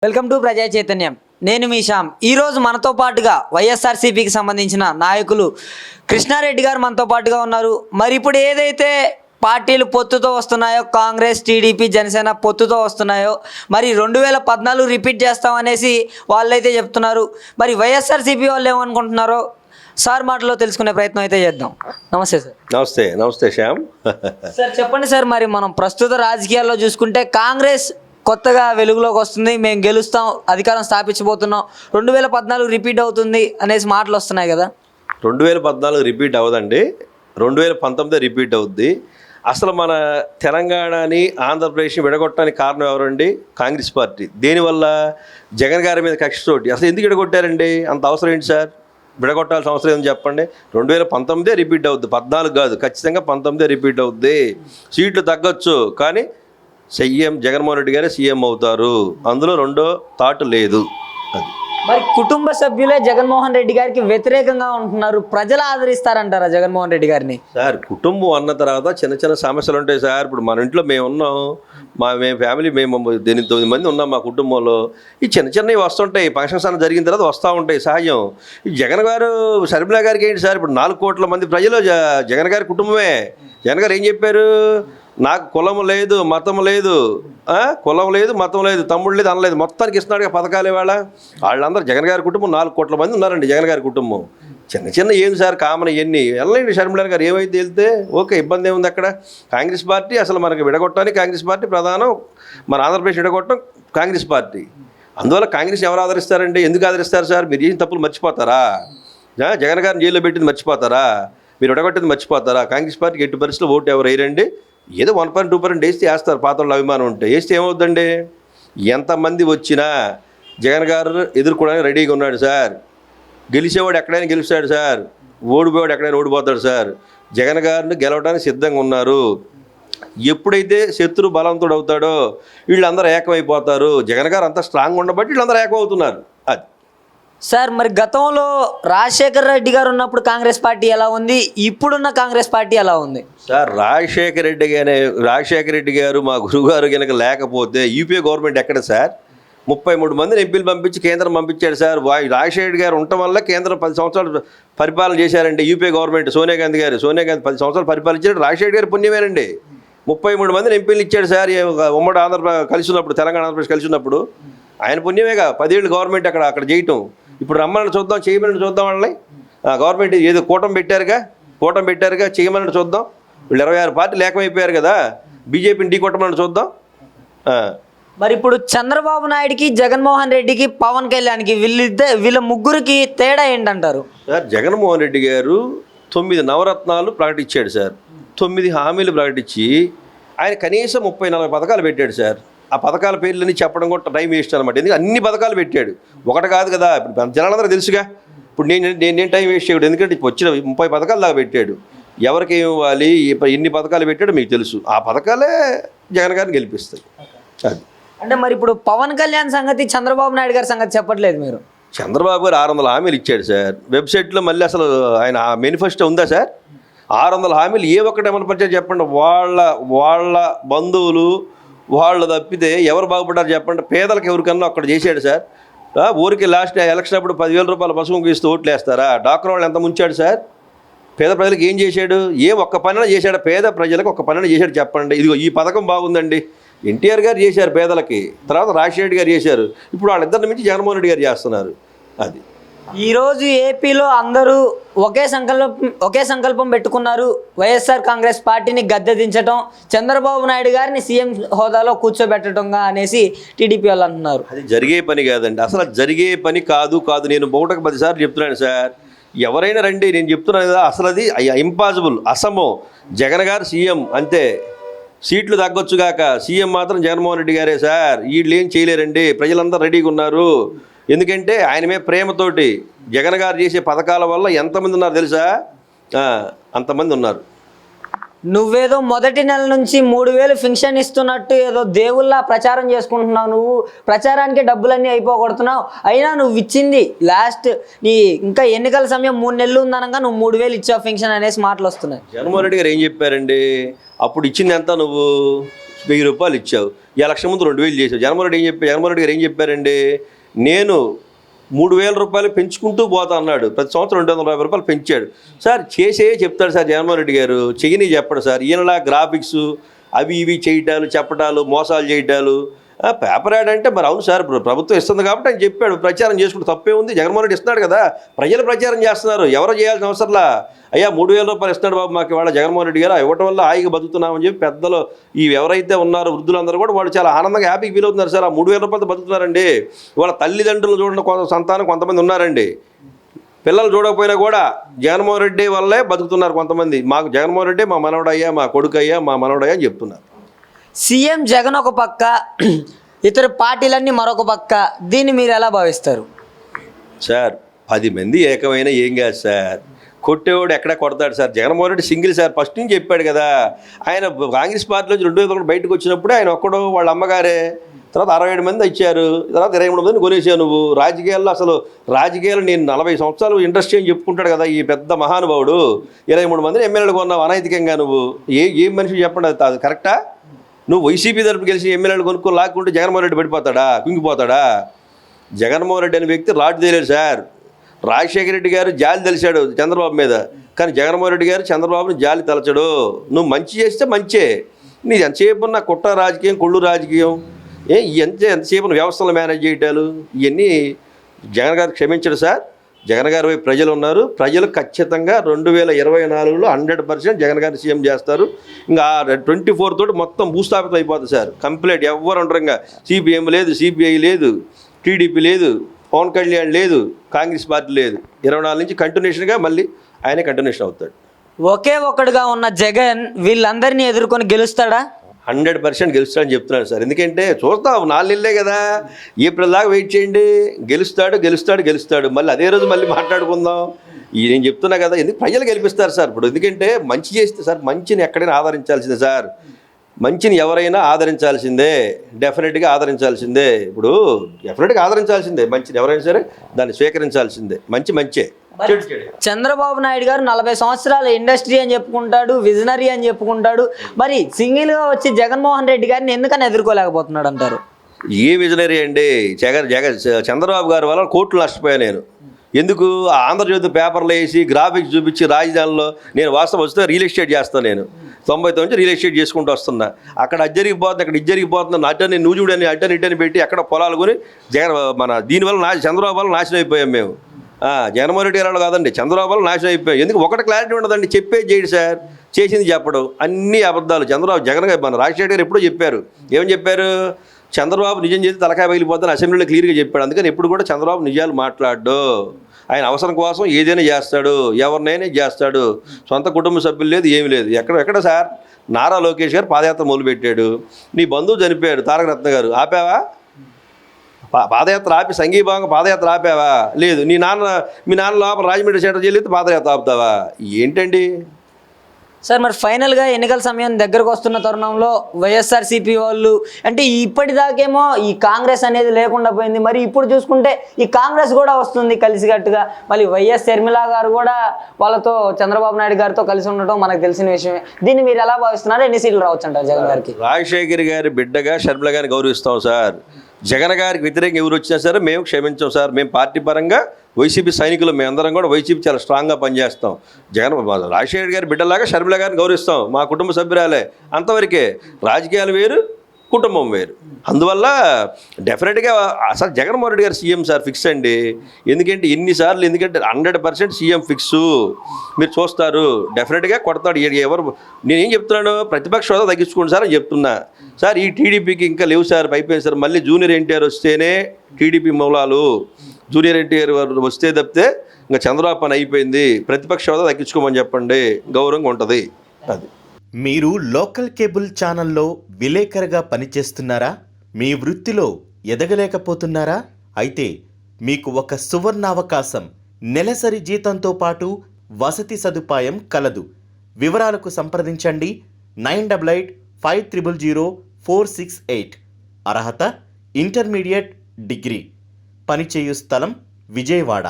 Welcome to ప్రజా చైతన్యం. నేను మీ శ్యామ్. ఈరోజు మనతో పాటుగా వైఎస్ఆర్సీపీకి సంబంధించిన నాయకులు కృష్ణారెడ్డి గారు మనతో పాటుగా ఉన్నారు. మరి ఇప్పుడు ఏదైతే పార్టీలు పొత్తుతో వస్తున్నాయో, కాంగ్రెస్, టీడీపీ, జనసేన పొత్తుతో వస్తున్నాయో, మరి 2014 రిపీట్ చేస్తామనేసి వాళ్ళైతే చెప్తున్నారు. మరి వైఎస్ఆర్సీపీ వాళ్ళు ఏమనుకుంటున్నారో సార్ మాటలో తెలుసుకునే ప్రయత్నం అయితే చేద్దాం. నమస్తే సార్. నమస్తే శ్యామ్. సార్ చెప్పండి సార్, మరి మనం ప్రస్తుత రాజకీయాల్లో చూసుకుంటే కాంగ్రెస్ కొత్తగా వెలుగులోకి వస్తుంది, మేము గెలుస్తాం, అధికారం స్థాపించబోతున్నాం, 2014 రిపీట్ అవుతుంది అనేసి మాటలు వస్తున్నాయి కదా. 2014 రిపీట్ అవ్వదండి, 2019 రిపీట్ అవుద్ది. అసలు మన తెలంగాణని, ఆంధ్రప్రదేశ్ని విడగొట్టడానికి కారణం ఎవరండి? కాంగ్రెస్ పార్టీ. దేనివల్ల? జగన్ గారి మీద కక్షతోటి. అసలు ఎందుకు విడగొట్టారండి? అంత అవసరం ఏంటి సార్? విడగొట్టాల్సిన అవసరం ఏంటి చెప్పండి. 2019 రిపీట్ అవుద్ది, 14 కాదు, ఖచ్చితంగా 19 రిపీట్ అవుద్ది. సీట్లు తగ్గొచ్చు, కానీ సీఎం జగన్మోహన్ రెడ్డి గారే సీఎం అవుతారు, అందులో రెండో థాట్ లేదు. అది మరి కుటుంబ సభ్యులే జగన్మోహన్ రెడ్డి గారికి వ్యతిరేకంగా ఉంటున్నారు, ప్రజలు ఆదరిస్తారంటారా జగన్మోహన్ రెడ్డి గారిని? సార్, కుటుంబం అన్న తర్వాత చిన్న చిన్న సమస్యలు ఉంటాయి సార్. ఇప్పుడు మన ఇంట్లో మేము ఉన్నాం, మేము ఫ్యామిలీ, మేము 9 మంది ఉన్నాం మా కుటుంబంలో. ఈ చిన్న చిన్నవి వస్తుంటాయి, ఫంక్షన్స్ అన్న జరిగిన తర్వాత వస్తూ ఉంటాయి, సహజం. ఈ జగన్ గారు, షర్మిల గారికి ఏంటి సార్? ఇప్పుడు 4 కోట్ల మంది ప్రజలు జగన్ గారి కుటుంబమే. జగన్ గారు ఏం చెప్పారు? నాకు కులం లేదు, మతం లేదు, కులం లేదు, మతం లేదు, తమ్ముడు లేదు, అనలేదు, మొత్తానికి ఇస్తున్నాడుగా పథకాలు. ఇవాళ వాళ్ళందరూ జగన్ గారి కుటుంబం 4 కోట్ల మంది ఉన్నారండి. జగన్ గారి కుటుంబం చిన్న చిన్న ఏంది సార్, కామన్ ఇవన్నీ. వెళ్ళండి షర్మిల గారు ఏమైతే వెళ్తే ఓకే, ఇబ్బంది ఏముంది అక్కడ? కాంగ్రెస్ పార్టీ అసలు మనకి విడగొట్టడానికి కాంగ్రెస్ పార్టీ ప్రధానం. మన ఆంధ్రప్రదేశ్ విడగొట్టడం కాంగ్రెస్ పార్టీ. అందువల్ల కాంగ్రెస్ ఎవరు ఆదరిస్తారండి? ఎందుకు ఆదరిస్తారు సార్? మీరు ఏం తప్పులు మర్చిపోతారా? జగన్ గారిని జైల్లో పెట్టింది మర్చిపోతారా? మీరు విడగొట్టింది మర్చిపోతారా? కాంగ్రెస్ పార్టీకి ఎట్టి పరిస్థితుల్లో ఓటు ఎవరు వేయరండి. ఏదో 1%, 2% వేస్తే వేస్తారు, పాత్రలో అభిమానం ఉంటే. వేస్తే ఏమవుద్దండి? ఎంతమంది వచ్చినా జగన్ గారు ఎదుర్కోవడానికి రెడీగా ఉన్నాడు సార్. గెలిచేవాడు ఎక్కడైనా గెలుస్తాడు సార్, ఓడిపోయాడు ఎక్కడైనా ఓడిపోతాడు సార్. జగన్ గారిని గెలవడానికి సిద్ధంగా ఉన్నారు. ఎప్పుడైతే శత్రు బలవంతుడు అవుతాడో వీళ్ళందరూ ఏకమైపోతారు. జగన్ గారు అంత స్ట్రాంగ్ ఉండబట్టి వీళ్ళందరూ ఏకమవుతున్నారు. అది సార్, మరి గతంలో రాజశేఖర్ రెడ్డి గారు ఉన్నప్పుడు కాంగ్రెస్ పార్టీ ఎలా ఉంది, ఇప్పుడున్న కాంగ్రెస్ పార్టీ ఎలా ఉంది? సార్, రాజశేఖర రెడ్డి గారు మా గురువుగారు కనుక లేకపోతే యూపీఏ గవర్నమెంట్ ఎక్కడ సార్? 33 మందిని ఎంపీలు పంపించి కేంద్రం పంపించాడు సార్. రాజశేఖర రెడ్డి గారు ఉండటం వల్ల కేంద్రం 10 సంవత్సరాలు పరిపాలన చేశారండి. యూపీఏ గవర్నమెంట్, సోనియా గాంధీ 10 సంవత్సరాలు పరిపాలించాడు. రాజశేఖర గారి పుణ్యమేనండి. 33 మందిని ఎంపీలు ఇచ్చాడు సార్. ఉమ్మడి ఆంధ్రప్రదేశ్ కలిసి ఉన్నప్పుడు, తెలంగాణ ఆంధ్రప్రదేశ్ కలిసి ఉన్నప్పుడు ఆయన పుణ్యమేగా 10 ఏళ్ళు గవర్నమెంట్ అక్కడ చేయటం. ఇప్పుడు రమ్మని చూద్దాం, చేయమని చూద్దాం వాళ్ళని. గవర్నమెంట్ ఏదో కూటమి పెట్టారుగా, చేయమని చూద్దాం. వీళ్ళు 26 పార్టీలు ఏకమైపోయారు కదా, బీజేపీని ఢీ కొట్టమని చూద్దాం. మరి ఇప్పుడు చంద్రబాబు నాయుడికి, జగన్మోహన్ రెడ్డికి, పవన్ కళ్యాణ్కి వీళ్ళ ముగ్గురికి తేడా ఏంటంటారు? సార్, జగన్మోహన్ రెడ్డి గారు 9 నవరత్నాలు ప్రకటించాడు సార్. 9 హామీలు ప్రకటించి ఆయన కనీసం 30-40 పథకాలు పెట్టాడు సార్. ఆ పథకాల పేర్లని చెప్పడం కూడా టైం వేస్ట్ అనమాట. ఎందుకంటే అన్ని పథకాలు పెట్టాడు, ఒకటి కాదు కదా. ఇప్పుడు జనాలందరూ తెలుసుగా. ఇప్పుడు నేను టైం వేస్ట్ చేయడు, ఎందుకంటే వచ్చిన 30 పథకాలు దాకా పెట్టాడు. ఎవరికి ఏమి ఇవ్వాలి, ఎన్ని పథకాలు పెట్టాడో మీకు తెలుసు. ఆ పథకాలే జగన్ గారిని గెలిపిస్తాయి. అది అంటే మరి ఇప్పుడు పవన్ కళ్యాణ్ సంగతి, చంద్రబాబు నాయుడు గారి సంగతి చెప్పట్లేదు మీరు? చంద్రబాబు గారు 600 హామీలు ఇచ్చాడు సార్. వెబ్సైట్లో మళ్ళీ అసలు ఆయన మేనిఫెస్టో ఉందా సార్? 600 హామీలు ఏ ఒక్కటి అమలు పరిచారు చెప్పండి. వాళ్ళ బంధువులు వాళ్ళు తప్పితే ఎవరు బాగుపడ్డారు చెప్పండి? పేదలకు ఎవరికన్నా అక్కడ చేశాడు సార్. ఊరికి లాస్ట్ ఎలక్షన్ అప్పుడు 10,000 రూపాయల పసుపు ఇస్తూ ఓట్లు వేస్తారా? డాక్టర్ వాళ్ళు ఎంత ముంచాడు సార్? పేద ప్రజలకు ఏం చేశాడు? ఒక్క పనిన చేశాడు? పేద ప్రజలకు ఒక్క పనిన చేశాడు చెప్పండి? ఇదిగో ఈ పథకం బాగుందండి, ఎన్టీఆర్ గారు చేశారు పేదలకి, తర్వాత రాజశేఖర్ గారు చేశారు, ఇప్పుడు వాళ్ళిద్దరిని మించి జగన్మోహన్ రెడ్డి గారు చేస్తున్నారు. అది ఈరోజు ఏపీలో అందరూ ఒకే సంకల్పం పెట్టుకున్నారు, వైఎస్ఆర్ కాంగ్రెస్ పార్టీని గద్దె దించడం, చంద్రబాబు నాయుడు గారిని సీఎం హోదాలో కూర్చోబెట్టడంగా అనేసి టీడీపీ వాళ్ళు అంటున్నారు. అది జరిగే పని కాదండి, అసలు జరిగే పని కాదు. నేను 10 సార్లు చెప్తున్నాను సార్. ఎవరైనా రండి, నేను చెప్తున్నాను కదా, అసలు అది ఇంపాసిబుల్, అసమం. జగన్ గారు సీఎం అంతే, సీట్లు తగ్గొచ్చుగాక, సీఎం మాత్రం జగన్మోహన్ రెడ్డి గారే సార్. వీళ్ళు ఏం చేయలేరండి, ప్రజలందరూ రెడీగా ఉన్నారు. ఎందుకంటే ఆయన మీద ప్రేమతోటి జగన్ గారు చేసే పథకాల వల్ల ఎంతమంది ఉన్నారు తెలుసా? అంతమంది ఉన్నారు. నువ్వేదో మొదటి నెల నుంచి 3,000 పెన్షన్ ఇస్తున్నట్టు ఏదో దేవుళ్ళ ప్రచారం చేసుకుంటున్నావు. నువ్వు ప్రచారానికి డబ్బులన్నీ అయిపోగొడుతున్నావు. అయినా నువ్వు ఇచ్చింది లాస్ట్ ఇంకా ఎన్నికల సమయం 3 నెలలు ఉందనగా నువ్వు 3,000 ఇచ్చావు పెన్షన్ అనేసి మాటలు వస్తున్నాయి. జగన్మోహన్ రెడ్డి గారు ఏం చెప్పారండి? అప్పుడు ఇచ్చింది ఎంత? నువ్వు 1000 రూపాయలు ఇచ్చావు. ఈ ఎలక్షన్ ముందు 2000 చేశారు. జగన్మోహన్ రెడ్డి గారు ఏం చెప్పారండి, నేను 3000 రూపాయలు పెంచుకుంటూ పోతా అన్నాడు. ప్రతి సంవత్సరం 250 రూపాయలు పెంచాడు. సార్ చేసే చెప్తాడు సార్ జగన్మోహన్ రెడ్డి గారు, చెయ్యని చెప్పడు సార్. ఈయనలా గ్రాఫిక్స్ అవి ఇవి చేయటాలు, చెప్పటాలు, మోసాలు చేయటాలు. పేపర్ యాడ్ అంటే మరి అవును సార్, ప్రభుత్వం ఇస్తుంది కాబట్టి ఆయన చెప్పాడు, ప్రచారం చేసుకుంటే తప్పే ఉంది. జగన్మోహన్ రెడ్డి ఇస్తున్నాడు కదా, ప్రజలు ప్రచారం చేస్తున్నారు, ఎవరో చేయాల్సిన అవసరంలా. అయ్యా 3000 రూపాయలు ఇస్తున్నాడు బాబు మాకు ఇవాళ జగన్మోహన్ రెడ్డి గారు, ఇవ్వటం వల్ల హాయిగా బతుకుతున్నామని చెప్పి పెద్దలు ఈ ఎవరైతే ఉన్నారో వృద్ధులందరూ కూడా వాళ్ళు చాలా ఆనందంగా హ్యాపీగా ఫీల్ అవుతున్నారు సార్. ఆ 3000 రూపాయలతో బతుకుతున్నారండి. ఇవాళ తల్లిదండ్రులు చూడండి, సంతానం కొంతమంది ఉన్నారండి, పిల్లలు చూడకపోయినా కూడా జగన్మోహన్ రెడ్డి వల్లే బతుకుతున్నారు కొంతమంది. మాకు జగన్మోహన్ రెడ్డి మా మనవడయ్యా, మా కొడుకయ్యా, మా మనవడయ్యా అని చెప్తున్నారు. సీఎం జగన్ ఒక పక్క, ఇతర పార్టీలన్నీ మరొక పక్క, దీన్ని మీరు ఎలా భావిస్తారు? సార్ 10 మంది ఏకమైన ఏం కాదు సార్, కొట్టేవాడు ఎక్కడ కొడతాడు sir. Jaganmohan Reddy single sir, first నుంచి చెప్పాడు కదా. ఆయన కాంగ్రెస్ పార్టీలో 2001 బయటకు వచ్చినప్పుడే ఆయన ఒక్కడో, వాళ్ళ అమ్మగారే, తర్వాత 67 మంది ఇచ్చారు, తర్వాత 23 మందిని కొనేసావు నువ్వు. రాజకీయాలు నేను 40 సంవత్సరాలు ఇండస్ట్రీ అని చెప్పుకుంటాడు కదా ఈ పెద్ద మహానుభావుడు. 23 మందిని ఎమ్మెల్యేలు కొన్నావు అనైతికంగా నువ్వు. ఏం మనిషి చెప్పండి, అది కరెక్టా? నువ్వు వైసీపీ తరపు గెలిచి ఎమ్మెల్యేలు కొనుక్కొని లాక్కుంటే జగన్మోహన్ రెడ్డి పడిపోతాడా, కుంగిపోతాడా? జగన్మోహన్ రెడ్డి అనే వ్యక్తి రాటు తేలేడు సార్. రాజశేఖర రెడ్డి గారు జాలి తెలిసాడు చంద్రబాబు మీద, కానీ జగన్మోహన్ రెడ్డి గారు చంద్రబాబుని జాలి తలచడు. నువ్వు మంచి చేస్తే మంచే, నీది ఎంతసేపు ఉన్న కుట్ర రాజకీయం, కుళ్ళు రాజకీయం, ఎంతసేపు వ్యవస్థలు మేనేజ్ చేయటాలు, ఇవన్నీ జగన్ గారు క్షమించడు సార్. జగన్ గారి వైపు ప్రజలు ఉన్నారు. ప్రజలు ఖచ్చితంగా 2024లో 100% జగన్ గారిని సీఎం చేస్తారు. ఇంకా 24 తోటి మొత్తం భూస్థాపితం అయిపోతుంది సార్. కంప్లీట్ ఎవ్వరు ఉండరు. ఇంకా సిపిఎం లేదు, సిపిఐ లేదు, టీడీపీ లేదు, పవన్ కళ్యాణ్ లేదు, కాంగ్రెస్ పార్టీ లేదు. 24 నుంచి కంటిన్యూషన్గా మళ్ళీ ఆయనే కంటిన్యూషన్ అవుతాడు. ఒకే ఒక్కడుగా ఉన్న జగన్ వీళ్ళందరినీ ఎదుర్కొని గెలుస్తాడా? 100% గెలుస్తాడని చెప్తున్నాను సార్. ఎందుకంటే చూస్తాం, 4 నెలలే కదా, ఏప్రిల్ దాకా వెయిట్ చేయండి. గెలుస్తాడు. మళ్ళీ అదే రోజు మళ్ళీ మాట్లాడుకుందాం. నేను చెప్తున్నా కదా, ఎందుకు ప్రజలు గెలిపిస్తారు సార్. ఇప్పుడు ఎందుకంటే మంచి చేస్తే సార్, మంచిని ఎక్కడైనా ఆదరించాల్సిందే సార్. మంచిని ఎవరైనా ఆదరించాల్సిందే, డెఫినెట్గా ఆదరించాల్సిందే. ఇప్పుడు డెఫినెట్గా ఆదరించాల్సిందే, మంచిని ఎవరైనా సరే దాన్ని స్వీకరించాల్సిందే. మంచే. చంద్రబాబు నాయుడు గారు 40 సంవత్సరాల ఇండస్ట్రీ అని చెప్పుకుంటాడు, విజనరీ అని చెప్పుకుంటాడు. మరి సింగిల్గా వచ్చి జగన్మోహన్ రెడ్డి గారిని ఎందుకని ఎదుర్కోలేకపోతున్నాడు అంటారు? ఏ విజనరీ అండి, చంద్రబాబు గారి వల్ల కోట్లు నష్టపోయాను నేను. ఎందుకు? ఆంధ్రజ్యోతి పేపర్లో వేసి గ్రాఫిక్స్ చూపించి రాజధానిలో నేను వాస్తవం వస్తే రియల్ ఎస్టేట్ చేస్తాను. నేను 99 నుంచి రియల్ ఎస్టేట్ చేసుకుంటూ వస్తున్నా. అక్కడ అది జరిగిపోతుంది, అక్కడ ఇది జరిగిపోతుంది, అటని నువ్వు చూడని అటని ఇటని పెట్టి అక్కడ పొలాలు కొని దీనివల్ల చంద్రబాబు వల్ల నాశనం అయిపోయాం మేము. జగన్మోహన్ రెడ్డి గారు కాదండి, చంద్రబాబు వల్ల నాశనం అయిపోయాం. ఎందుకు? ఒకటి క్లారిటీ ఉండదండి, చెప్పేది చేయడు సార్, చేసింది చెప్పడం, అన్ని అబద్ధాలు. జగన్ గారు మన రాజశేఖర్ గారు ఎప్పుడో చెప్పారు. ఏమని చెప్పారు? చంద్రబాబు నిజం చేసి తలకాయ పగిలిపోతాను అసెంబ్లీలో క్లియర్గా చెప్పాడు. అందుకని ఎప్పుడు కూడా చంద్రబాబు నిజాలు మాట్లాడు. ఆయన అవసరం కోసం ఏదైనా చేస్తాడు, ఎవరినైనా చేస్తాడు. సొంత కుటుంబ సభ్యులు లేదు, ఏమి లేదు. ఎక్కడ సార్ నారా లోకేష్ గారు పాదయాత్ర మొదలుపెట్టాడు. నీ బంధువు చనిపోయాడు తారక రత్న గారు, ఆపావా? పాదయాత్ర ఆపి సంఘీభాగంగా పాదయాత్ర ఆపావా? లేదు. మీ నాన్న లోపల రాజమండ్రి సెంటర్ జైలు పాదయాత్ర ఆపుతావా? ఏంటండి సార్? మరి ఫైనల్గా ఎన్నికల సమయం దగ్గరకు వస్తున్న తరుణంలో వైఎస్ఆర్సీపీ వాళ్ళు అంటే ఇప్పటిదాకేమో ఈ కాంగ్రెస్ అనేది లేకుండా పోయింది, మరి ఇప్పుడు చూసుకుంటే ఈ కాంగ్రెస్ కూడా వస్తుంది కలిసికట్టుగా. మళ్ళీ వైఎస్ షర్మిల గారు కూడా వాళ్ళతో చంద్రబాబు నాయుడు గారితో కలిసి ఉండటం మనకు తెలిసిన విషయమే. దీన్ని మీరు ఎలా భావిస్తున్నారు? ఎన్ని సీట్లు రావచ్చు అంటారు జగన్ గారికి? రాజశేఖర్ గారి బిడ్డగా షర్మిల గారిని గౌరవిస్తాం సార్. జగన్ గారికి వ్యతిరేకంగా ఎవరు వచ్చినా సరే మేము క్షమించాం సార్. మేము పార్టీ పరంగా వైసీపీ సైనికులు, మేమందరం కూడా వైసీపీ చాలా స్ట్రాంగ్గా పనిచేస్తాం. రాజశేఖర్ గారి బిడ్డలాగా షర్మిల గారిని గౌరవిస్తాం, మా కుటుంబ సభ్యురాలే, అంతవరకే. రాజకీయాలు వేరు, కుటుంబం వేరు. అందువల్ల డెఫినెట్గా అసలు జగన్మోహన్ రెడ్డి గారు సీఎం సార్, ఫిక్స్ అండి. ఎందుకంటే 100% సీఎం ఫిక్సు. మీరు చూస్తారు, డెఫినెట్గా కొడతాడు. ఎవరు నేనేం చెప్తున్నాను, ప్రతిపక్ష హోదా తగ్గించుకోండి సార్ అని చెప్తున్నా సార్. ఈ టీడీపీకి ఇంకా లేవు సార్, అయిపోయింది సార్. మళ్ళీ జూనియర్ ఎన్టీఆర్ వస్తేనే టీడీపీ మూలాలు. జూనియర్ ఎన్టీఆర్ వస్తే తప్పితే ఇంకా చంద్రబాబు పని అయిపోయింది. ప్రతిపక్ష హోదా తగ్గించుకోమని చెప్పండి, గౌరవంగా ఉంటుంది. అది మీరు లోకల్ కేబుల్ ఛానల్లో విలేకరుగా పనిచేస్తున్నారా? మీ వృత్తిలో ఎదగలేకపోతున్నారా? అయితే మీకు ఒక సువర్ణావకాశం. నెలసరి జీతంతో పాటు వసతి సదుపాయం కలదు. వివరాలకు సంప్రదించండి 9885000468. అర్హత ఇంటర్మీడియట్ డిగ్రీ. పనిచేయు స్థలం విజయవాడ.